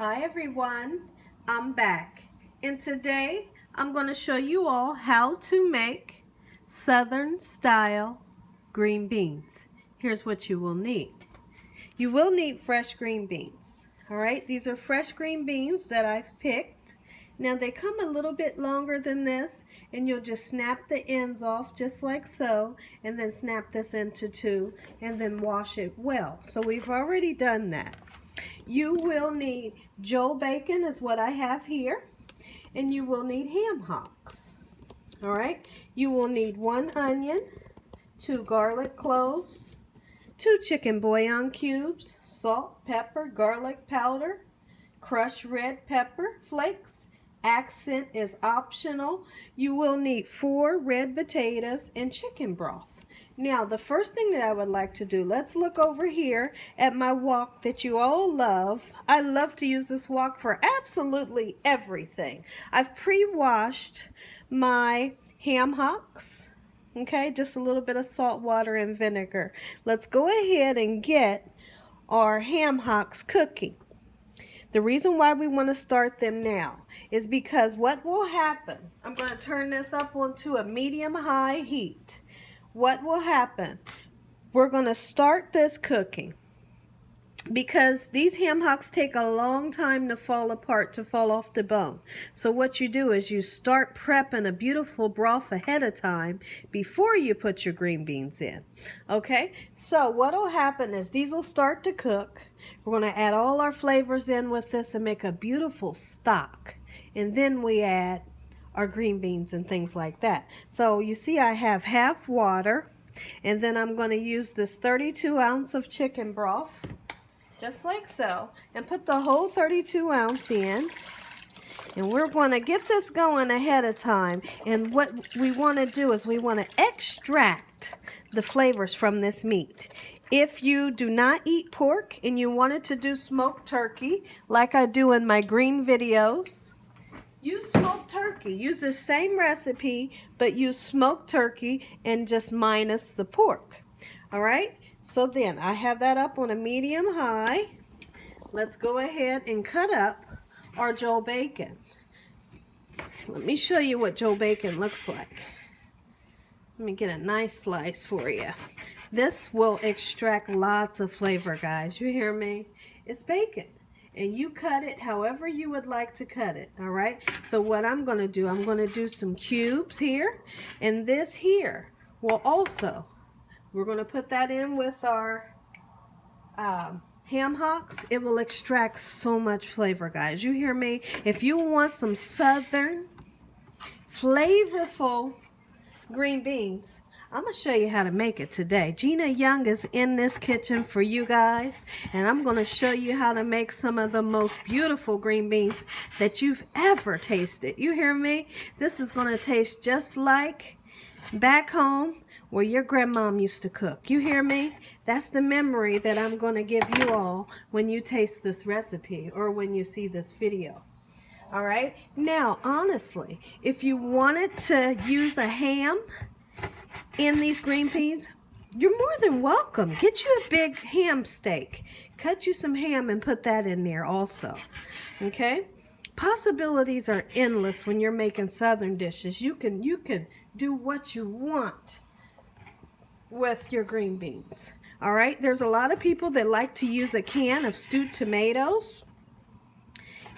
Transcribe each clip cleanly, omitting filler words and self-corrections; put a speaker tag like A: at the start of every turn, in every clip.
A: Hi everyone, I'm back, and today I'm going to show you all how to make Southern style green beans. Here's what you will need. You will need fresh green beans. Alright, these are fresh green beans that I've picked. Now they come a little bit longer than this, and you'll just snap the ends off just like so, and then snap this into two, and then wash it well. So we've already done that. You will need Joe bacon is what I have here, and you will need ham hocks. All right, you will need 1 onion, 2 garlic cloves, 2 chicken bouillon cubes, salt, pepper, garlic powder, crushed red pepper flakes. Accent is optional. You will need 4 red potatoes and chicken broth. Now, the first thing that I would like to do, let's look over here at my wok that you all love. I love to use this wok for absolutely everything. I've pre-washed my ham hocks. Okay, just a little bit of salt, water, and vinegar. Let's go ahead and get our ham hocks cooking. The reason why we want to start them now is because what will happen, I'm going to turn this up onto a medium-high heat. What will happen, we're going to start this cooking because these ham hocks take a long time to fall apart, to fall off the bone. So what you do is you start prepping a beautiful broth ahead of time before you put your green beans in. Okay, so what will happen is these will start to cook. We're going to add all our flavors in with this and make a beautiful stock. And then we add our green beans and things like that. So you see I have half water, and then I'm going to use this 32 ounce of chicken broth, just like so, and put the whole 32 ounce in. And we're going to get this going ahead of time. And what we want to do is we want to extract the flavors from this meat. If you do not eat pork and you wanted to do smoked turkey, like I do in my green videos, use smoked turkey. Use the same recipe, but use smoked turkey and just minus the pork. All right? So then I have that up on a medium high. Let's go ahead and cut up our Joe bacon. Let me show you what Joe bacon looks like. Let me get a nice slice for you. This will extract lots of flavor, guys. You hear me? It's bacon. And you cut it however you would like to cut it, all right? So what I'm going to do, I'm going to do some cubes here, and this here will also, we're going to put that in with our ham hocks. It will extract so much flavor, guys. You hear me? If you want some southern, flavorful green beans, I'm going to show you how to make it today. Gina Young is in this kitchen for you guys, and I'm going to show you how to make some of the most beautiful green beans that you've ever tasted. You hear me? This is going to taste just like back home where your grandmom used to cook. You hear me? That's the memory that I'm going to give you all when you taste this recipe or when you see this video. All right? Now, honestly, if you wanted to use a ham in these green beans, you're more than welcome. Get you a big ham steak. Cut you some ham and put that in there also. Okay? Possibilities are endless when you're making southern dishes. You can do what you want with your green beans. All right? There's a lot of people that like to use a can of stewed tomatoes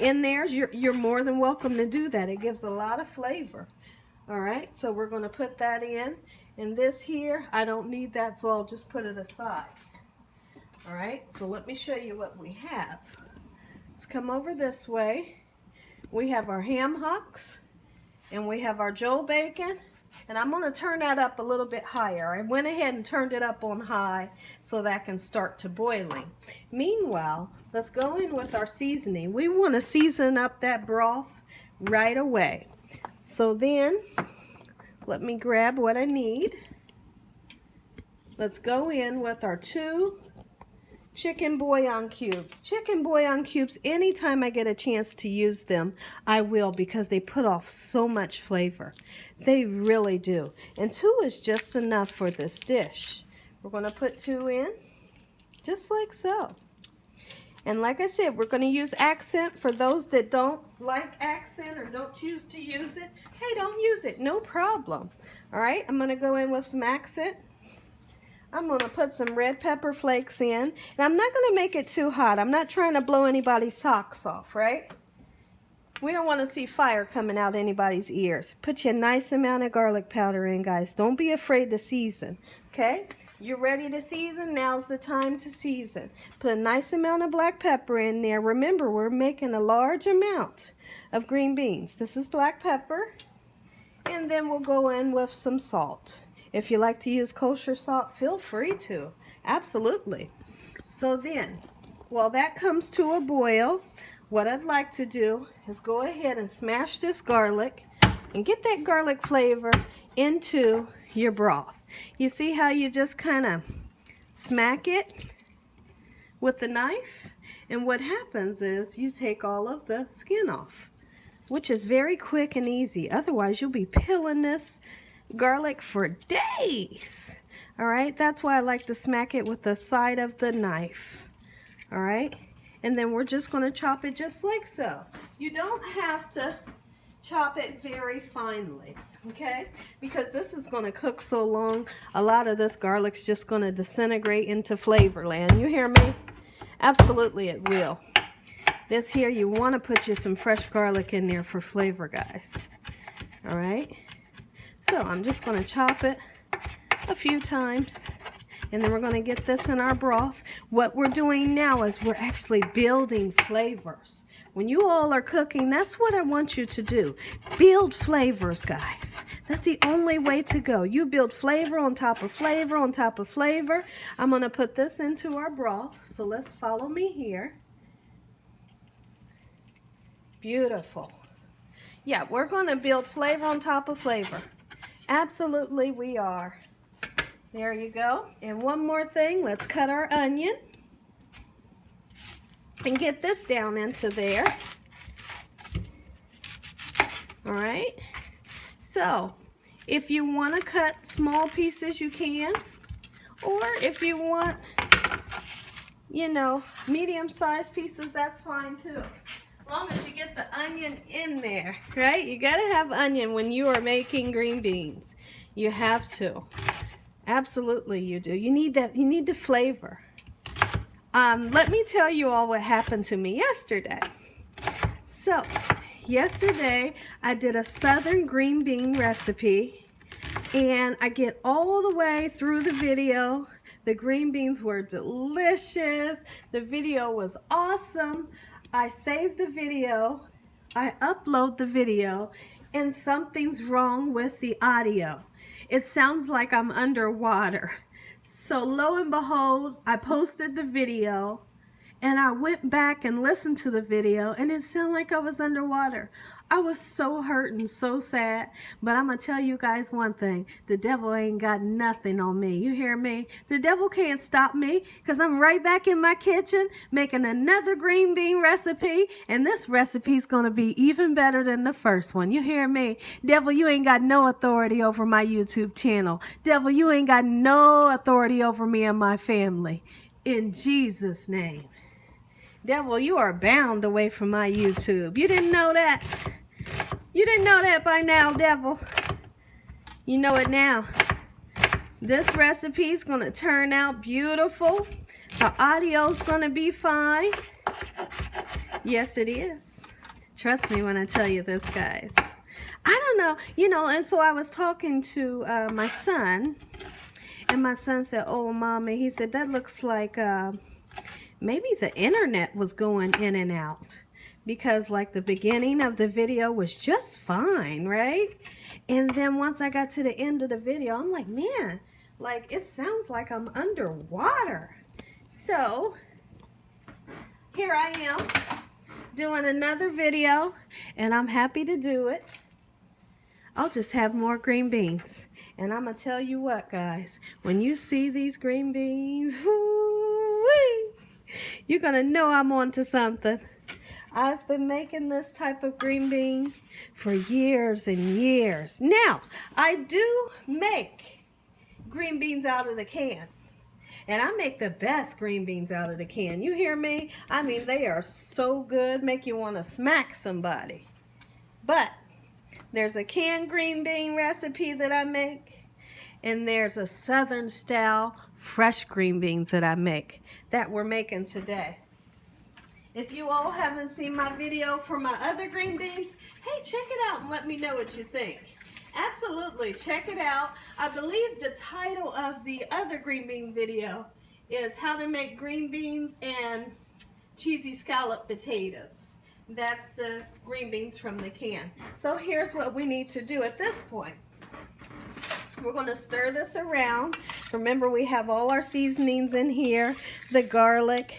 A: in there. You're more than welcome to do that. It gives a lot of flavor. All right, so we're going to put that in. And this here, I don't need that, so I'll just put it aside. All right, so let me show you what we have. Let's come over this way. We have our ham hocks, and we have our Joe bacon. And I'm going to turn that up a little bit higher. I went ahead and turned it up on high so that can start to boiling. Meanwhile, let's go in with our seasoning. We want to season up that broth right away. So then, let me grab what I need. Let's go in with our 2 chicken bouillon cubes. Chicken bouillon cubes, anytime I get a chance to use them, I will, because they put off so much flavor. They really do. And 2 is just enough for this dish. We're going to put 2 in, just like so. And like I said, we're going to use accent. For those that don't like accent or don't choose to use it, hey, don't use it. No problem. All right, I'm going to go in with some accent. I'm going to put some red pepper flakes in. And I'm not going to make it too hot. I'm not trying to blow anybody's socks off, right? We don't want to see fire coming out anybody's ears. Put your nice amount of garlic powder in, guys. Don't be afraid to season, okay? You're ready to season? Now's the time to season. Put a nice amount of black pepper in there. Remember, we're making a large amount of green beans. This is black pepper. And then we'll go in with some salt. If you like to use kosher salt, feel free to. Absolutely. So then, while that comes to a boil, what I'd like to do is go ahead and smash this garlic and get that garlic flavor into your broth. You see how you just kind of smack it with the knife? And what happens is you take all of the skin off, which is very quick and easy. Otherwise, you'll be peeling this garlic for days. All right, that's why I like to smack it with the side of the knife. All right, and then we're just going to chop it just like so. You don't have to chop it very finely, okay? Because this is going to cook so long, a lot of this garlic's just going to disintegrate into flavor land. You hear me? Absolutely it will. This here, you want to put you some fresh garlic in there for flavor, guys. All right? So I'm just going to chop it a few times, and then we're going to get this in our broth. What we're doing now is we're actually building flavors. When you all are cooking, that's what I want you to do. Build flavors, guys. That's the only way to go. You build flavor on top of flavor on top of flavor. I'm going to put this into our broth, so let's follow me here. Beautiful. Yeah, we're going to build flavor on top of flavor. Absolutely we are. There you go. And one more thing, let's cut our onion and get this down into there. All right. So if you want to cut small pieces, you can. Or if you want, you know, medium-sized pieces, that's fine too. As long as you get the onion in there, right? You got to have onion when you are making green beans. You have to. Absolutely you do. You need that. You need the flavor. Let me tell you all what happened to me yesterday. So, yesterday I did a southern green bean recipe, and I get all the way through the video. The green beans were delicious. The video was awesome. I saved the video, I upload the video, and something's wrong with the audio. It sounds like I'm underwater. So lo and behold, I posted the video, and I went back and listened to the video, and it sounded like I was underwater. I was so hurt and so sad, but I'm going to tell you guys one thing. The devil ain't got nothing on me. You hear me? The devil can't stop me, because I'm right back in my kitchen making another green bean recipe, and this recipe's going to be even better than the first one. You hear me? Devil, you ain't got no authority over my YouTube channel. Devil, you ain't got no authority over me and my family. In Jesus' name. Devil, you are bound away from my YouTube. You didn't know that? You didn't know that by now, devil. You know it now. This recipe is going to turn out beautiful. The audio's going to be fine. Yes, it is. Trust me when I tell you this, guys. I don't know. You know, and so I was talking to my son. And my son said, oh, Mommy, he said, that looks like... maybe the internet was going in and out, because like the beginning of the video was just fine, right? And then once I got to the end of the video, I'm like, man, like it sounds like I'm underwater. So here I am doing another video, and I'm happy to do it. I'll just have more green beans. And I'm going to tell you what, guys, when you see these green beans, whoo-wee, you're going to know I'm onto something. I've been making this type of green bean for years and years. Now, I do make green beans out of the can. And I make the best green beans out of the can. You hear me? I mean, they are so good, make you want to smack somebody. But there's a canned green bean recipe that I make, and there's a Southern style fresh green beans that I make that we're making today. If you all haven't seen my video for my other green beans, hey, check it out and let me know what you think. Absolutely, check it out. I believe the title of the other green bean video is how to make green beans and cheesy scallop potatoes. That's the green beans from the can. So here's what we need to do at this point. We're going to stir this around. Remember, we have all our seasonings in here, the garlic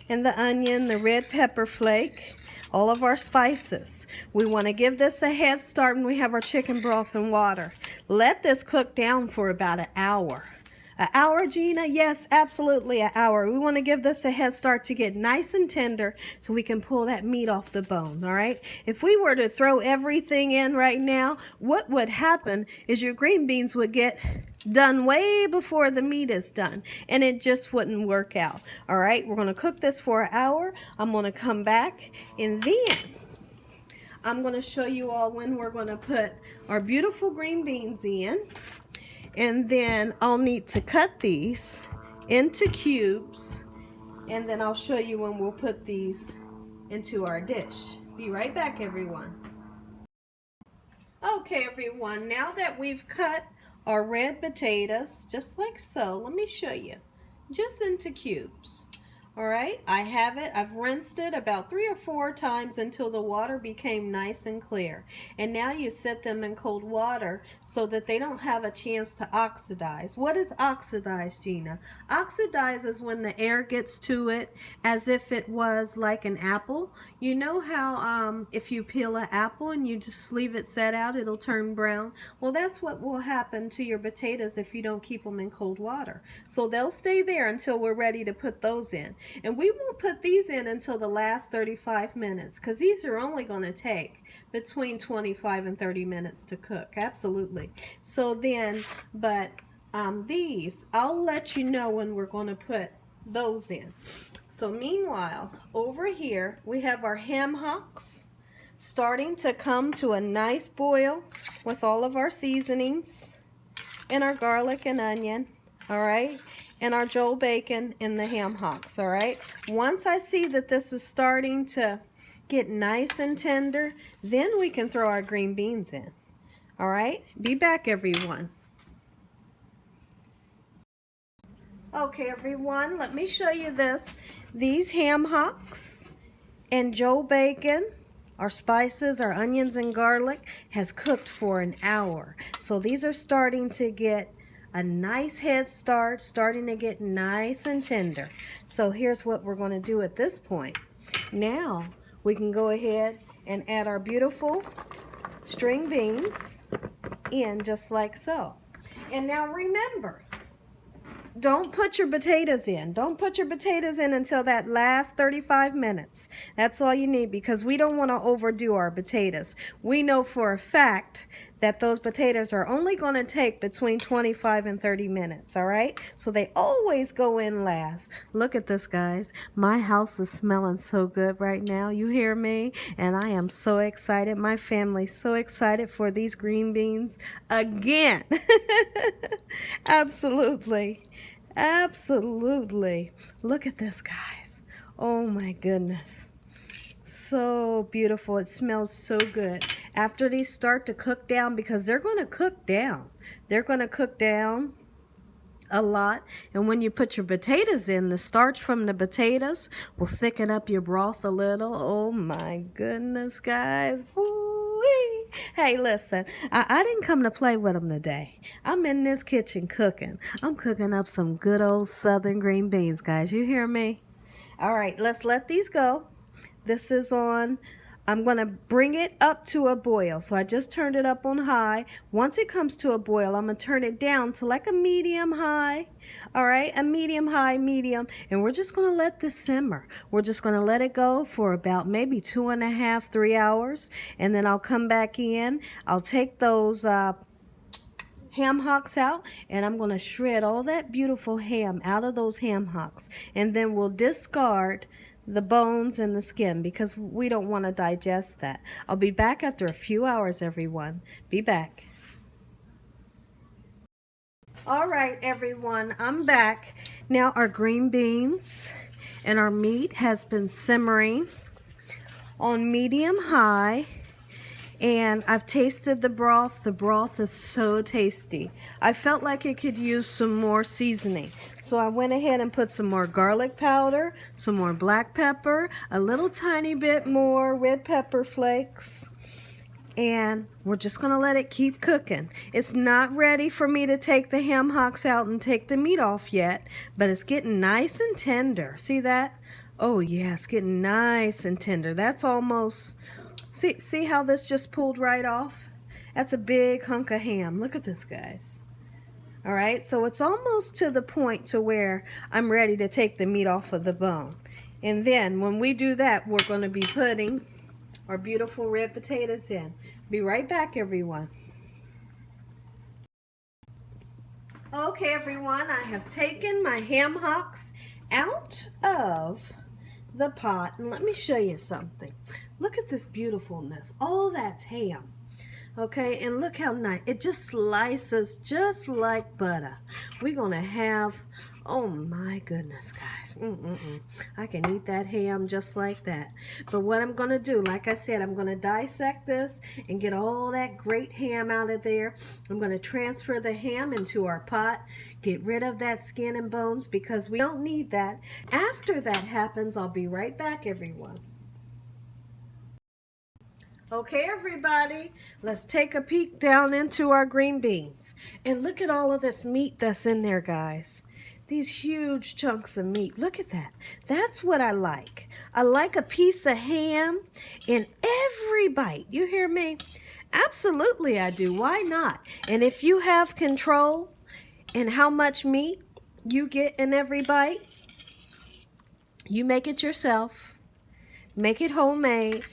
A: and the onion, the red pepper flake, all of our spices. We want to give this a head start when we have our chicken broth and water. Let this cook down for about an hour. An hour, Gina? Yes, absolutely an hour. We want to give this a head start to get nice and tender so we can pull that meat off the bone, all right? If we were to throw everything in right now, what would happen is your green beans would get done way before the meat is done, and it just wouldn't work out, all right? We're going to cook this for an hour. I'm going to come back, and then I'm going to show you all when we're going to put our beautiful green beans in. And then I'll need to cut these into cubes, and then I'll show you when we'll put these into our dish. Be right back, everyone. Okay, everyone, now that we've cut our red potatoes, just like so, let me show you, just into cubes. All right, I have it. I've rinsed it about 3 or 4 times until the water became nice and clear. And now you set them in cold water so that they don't have a chance to oxidize. What is oxidize, Gina? Oxidize is when the air gets to it as if it was like an apple. You know how if you peel an apple and you just leave it set out, it'll turn brown? Well, that's what will happen to your potatoes if you don't keep them in cold water. So they'll stay there until we're ready to put those in. And we won't put these in until the last 35 minutes because these are only going to take between 25 and 30 minutes to cook. Absolutely. So then, but these, I'll let you know when we're going to put those in. So meanwhile, over here, we have our ham hocks starting to come to a nice boil with all of our seasonings and our garlic and onion. All right, and our Joel bacon and the ham hocks, all right? Once I see that this is starting to get nice and tender, then we can throw our green beans in, all right? Be back, everyone. Okay, everyone, let me show you this. These ham hocks and Joel bacon, our spices, our onions and garlic has cooked for an hour. So these are starting to get a nice head start, starting to get nice and tender. So here's what we're going to do at this point. Now we can go ahead and add our beautiful string beans in just like so. And now remember, don't put your potatoes in. Don't put your potatoes in until that last 35 minutes. That's all you need because we don't want to overdo our potatoes. We know for a fact that those potatoes are only going to take between 25 and 30 minutes, all right? So they always go in last. Look at this, guys. My house is smelling so good right now. You hear me? And I am so excited. My family's so excited for these green beans again. Absolutely. Absolutely. Look at this, guys. Oh my goodness. So beautiful. It smells so good. After these start to cook down, because they're going to cook down. They're going to cook down a lot. And when you put your potatoes in, the starch from the potatoes will thicken up your broth a little. Oh my goodness, guys. Woo-wee. Hey, listen, I didn't come to play with them today. I'm in this kitchen cooking. I'm cooking up some good old Southern green beans, guys. You hear me? All right, let's let these go. This is on, I'm going to bring it up to a boil. So I just turned it up on high. Once it comes to a boil, I'm going to turn it down to like a medium high. All right, a medium high, medium. And we're just going to let this simmer. We're just going to let it go for about maybe 2.5, 3 hours. And then I'll come back in. I'll take those ham hocks out, and I'm going to shred all that beautiful ham out of those ham hocks, and then we'll discard the bones and the skin because we don't want to digest that. I'll be back after a few hours, everyone. Be back. All right, everyone, I'm back. Now our green beans and our meat has been simmering on medium high, and I've tasted the broth. The broth is so tasty. I felt like it could use some more seasoning, so I went ahead and put some more garlic powder, some more black pepper, a little tiny bit more red pepper flakes, and we're just gonna let it keep cooking. It's not ready for me to take the ham hocks out and take the meat off yet, but it's getting nice and tender. See that? Oh yeah, it's getting nice and tender. That's almost, see how this just pulled right off? That's a big hunk of ham. Look at this, guys. All right, so it's almost to the point to where I'm ready to take the meat off of the bone. And then when we do that, we're going to be putting our beautiful red potatoes in. Be right back, everyone. Okay, everyone, I have taken my ham hocks out of the pot, and let me show you something. Look at this beautifulness. All that's ham. Okay, and look how nice. It just slices just like butter. We're going to have, oh my goodness, guys. I can eat that ham just like that. But what I'm going to do, like I said, I'm going to dissect this and get all that great ham out of there. I'm going to transfer the ham into our pot, get rid of that skin and bones because we don't need that. After that happens, I'll be right back, everyone. Okay, everybody, let's take a peek down into our green beans. And look at all of this meat that's in there, guys. These huge chunks of meat. Look at that. That's what I like. I like a piece of ham in every bite. You hear me? Absolutely I do. Why not? And if you have control in how much meat you get in every bite, you make it yourself. Make it homemade.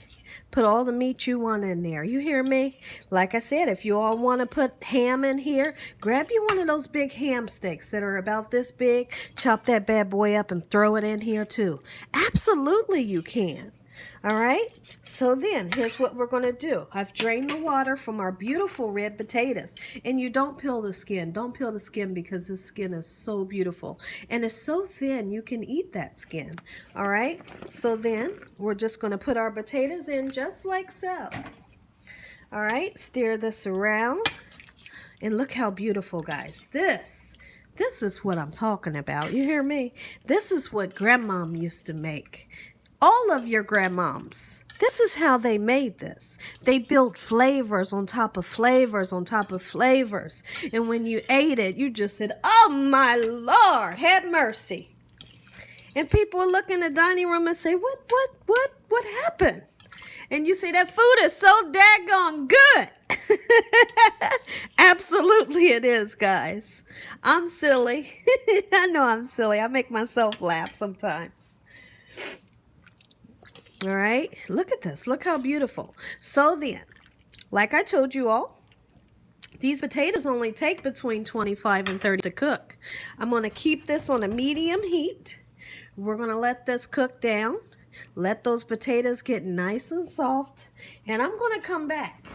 A: Put all the meat you want in there. You hear me? Like I said, if you all want to put ham in here, grab you one of those big ham steaks that are about this big. Chop that bad boy up and throw it in here too. Absolutely you can. All right, so then here's what we're going to do. I've drained the water from our beautiful red potatoes, and you don't peel the skin. Don't peel the skin because the skin is so beautiful and it's so thin you can eat that skin. All right, so then we're just going to put our potatoes in just like so. All right, stir this around, and look how beautiful, guys. This is what I'm talking about. You hear me? This is what grandmom used to make. All of your grandmoms, this is how they made this. They built flavors on top of flavors on top of flavors. And when you ate it, you just said, oh my Lord, have mercy. And people would look in the dining room and say, what happened? And you say, that food is so daggone good. Absolutely it is, guys. I'm silly. I know I'm silly. I make myself laugh sometimes. All right, look at this. Look how beautiful. So then, like I told you all, these potatoes only take between 25 and 30 to cook. I'm going to keep this on a medium heat. We're going to let this cook down. Let those potatoes get nice and soft. And I'm going to come back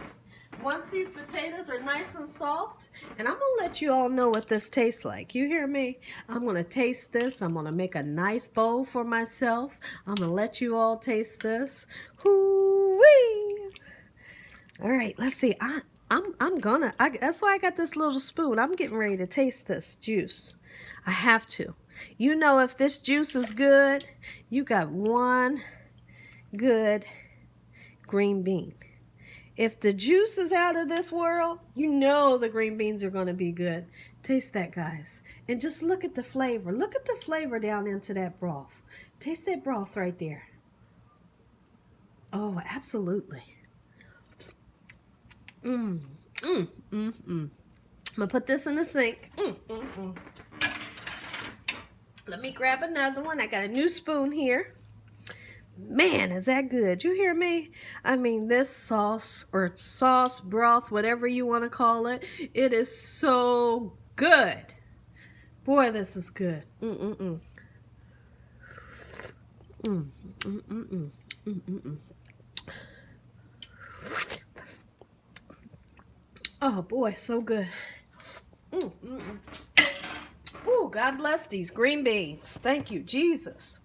A: once these potatoes are nice and soft, and I'm going to let you all know what this tastes like. You hear me? I'm going to taste this. I'm going to make a nice bowl for myself. I'm going to let you all taste this. Hoo-wee! All right, let's see. That's why I got this little spoon. I'm getting ready to taste this juice. I have to. You know, if this juice is good, you got one good green bean. If the juice is out of this world, you know the green beans are going to be good. Taste that, guys. And just look at the flavor. Look at the flavor down into that broth. Taste that broth right there. Oh, absolutely. I'm going to put this in the sink. Let me grab another one. I got a new spoon here. Man, is that good. You hear me? I mean, this sauce or sauce, broth, whatever you want to call it, it is so good. Boy, this is good. Mm-mm-mm. Mm, mm-mm-mm. Mm-mm-mm. Oh, boy, so good. Mm-mm-mm. Oh, God bless these green beans. Thank you, Jesus.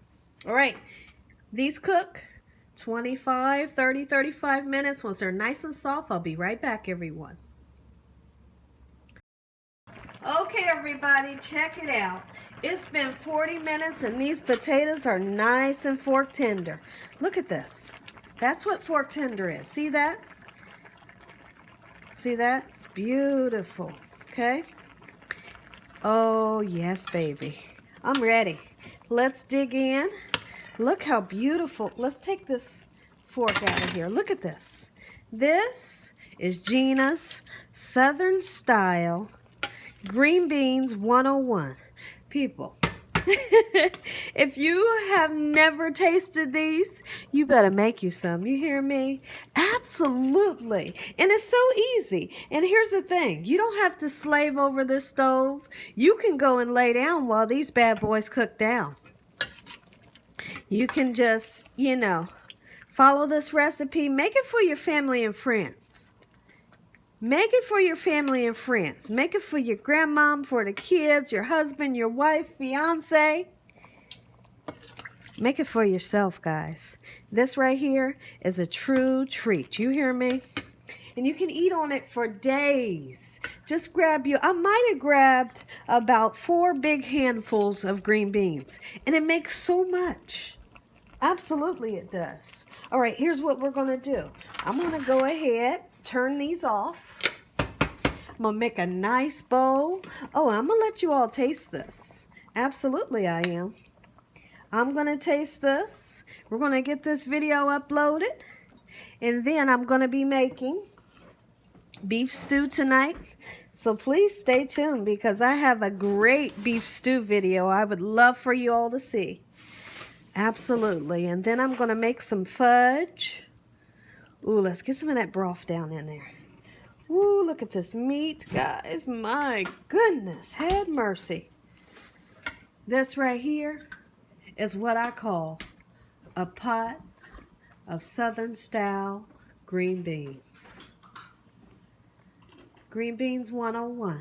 A: All right. These cook 25, 30, 35 minutes. Once they're nice and soft, I'll be right back, everyone. Okay, everybody, check it out. It's been 40 minutes and these potatoes are nice and fork tender. Look at this. That's what fork tender is. See that? See that? It's beautiful. Okay? Oh, yes, baby. I'm ready. Let's dig in. Look how beautiful. Let's take this fork out of here. Look at this. This is Gina's Southern Style Green Beans 101. People, if you have never tasted these, you better make you some. You hear me? Absolutely. And it's so easy. And here's the thing. You don't have to slave over the stove. You can go and lay down while these bad boys cook down. You can just, follow this recipe. Make it for your family and friends. Make it for your family and friends. Make it for your grandmom, for the kids, your husband, your wife, fiance. Make it for yourself, guys. This right here is a true treat. You hear me? And you can eat on it for days. Just I might have grabbed about 4 big handfuls of green beans. And it makes so much. Absolutely it does. All right, here's what we're going to do. I'm going to go ahead, turn these off. I'm going to make a nice bowl. Oh, I'm going to let you all taste this. Absolutely I am. I'm going to taste this. We're going to get this video uploaded. And then I'm going to be making beef stew tonight. So please stay tuned because I have a great beef stew video I would love for you all to see. Absolutely. And then I'm going to make some fudge. Ooh, let's get some of that broth down in there. Ooh, look at this meat, guys. My goodness, have mercy. This right here is what I call a pot of Southern style green beans. Green Beans 101.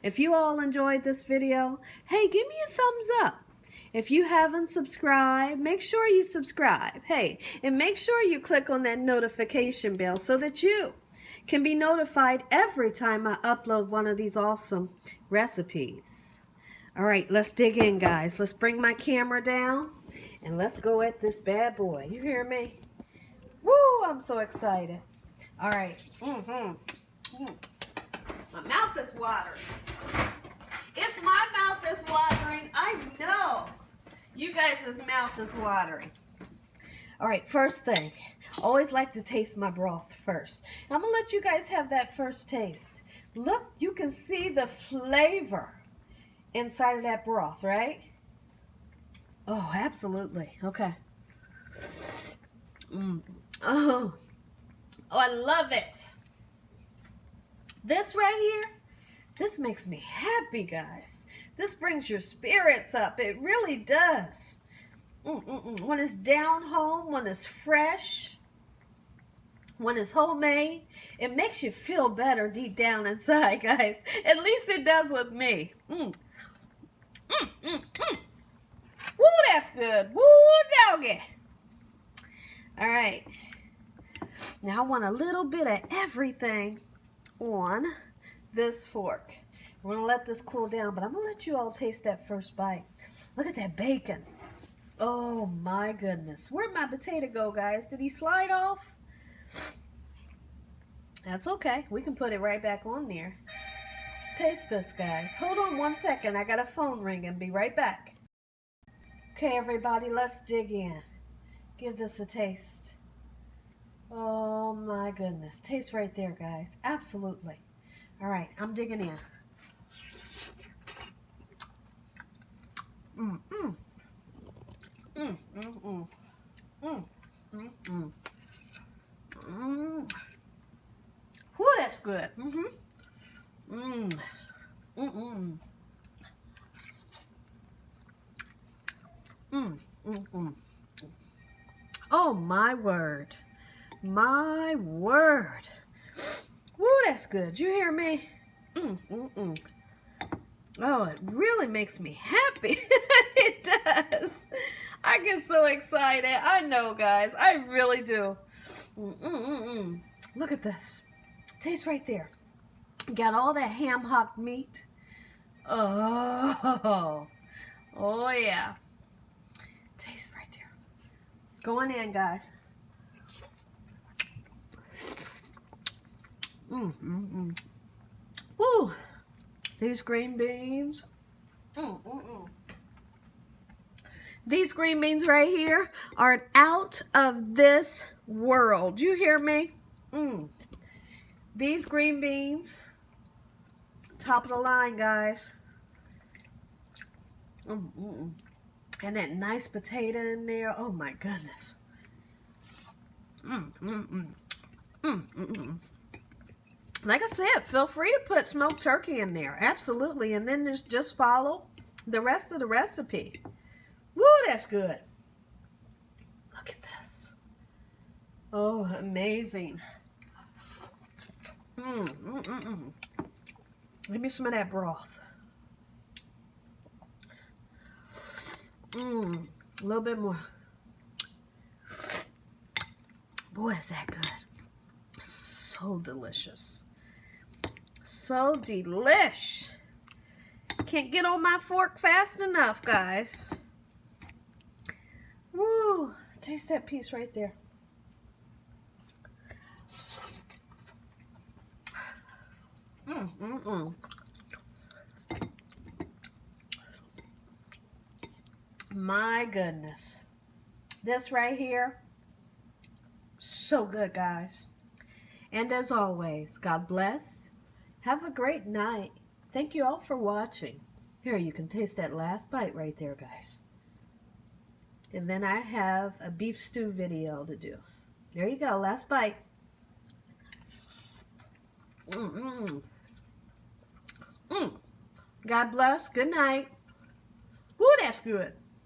A: If you all enjoyed this video, hey, give me a thumbs up. If you haven't subscribed, make sure you subscribe. Hey, and make sure you click on that notification bell so that you can be notified every time I upload one of these awesome recipes. All right, let's dig in, guys. Let's bring my camera down and let's go at this bad boy. You hear me? Woo, I'm so excited. All right. My mouth is watering. If my mouth is watering, I know you guys' mouth is watering. All right, first thing, always like to taste my broth first. I'm going to let you guys have that first taste. Look, you can see the flavor inside of that broth, right? Oh, absolutely. Okay. Oh, I love it. This right here, this makes me happy, guys. This brings your spirits up. It really does. When it's down home, when it's fresh, when it's homemade, it makes you feel better deep down inside, guys. At least it does with me. Woo, that's good. Woo, doggy. All right. Now I want a little bit of everything on this fork. We're going to let this cool down, but I'm going to let you all taste that first bite. Look at that bacon. Oh my goodness. Where'd my potato go, guys? Did he slide off? That's okay. We can put it right back on there. Taste this, guys. Hold on 1 second. I got a phone ringing. Be right back. Okay, everybody, let's dig in. Give this a taste. Oh my goodness. Taste right there, guys. Absolutely. All right, I'm digging in. Mm, mm, mm. Mm. Whew, that's good. Mm-hmm. Mm. Mm-mm. Mm, mm, mm. Oh, my word. My word. Woo, that's good. You hear me? Mm, mm, mm. Oh, it really makes me happy. It does. I get so excited. I know, guys. I really do. Mm, mm, mm, mm. Look at this. Taste right there. Got all that ham hock meat. Oh. Oh, yeah. Taste right there. Going in, guys. Mm, mm, mm. Woo. These green beans. Mm, mm, mm. These green beans right here are out of this world. You hear me? Mm. These green beans, top of the line, guys. Mm, mm, mm. And that nice potato in there. Oh my goodness. Mm, mm, mm. Mm, mm, mm. Like I said, feel free to put smoked turkey in there. Absolutely. And then just follow the rest of the recipe. Woo, that's good. Look at this. Oh, amazing. Mm, mm, mm, mm. Give me some of that broth. Mmm, a little bit more. Boy, is that good. So delicious. So delish. Can't get on my fork fast enough, guys. Woo, taste that piece right there. Mm, mm, mm. My goodness. This right here, so good, guys. And as always, God bless. Have a great night. Thank you all for watching. Here, you can taste that last bite right there, guys. And then I have a beef stew video to do. There you go, last bite. Mm-mm. Mm. God bless. Good night. Woo, that's good.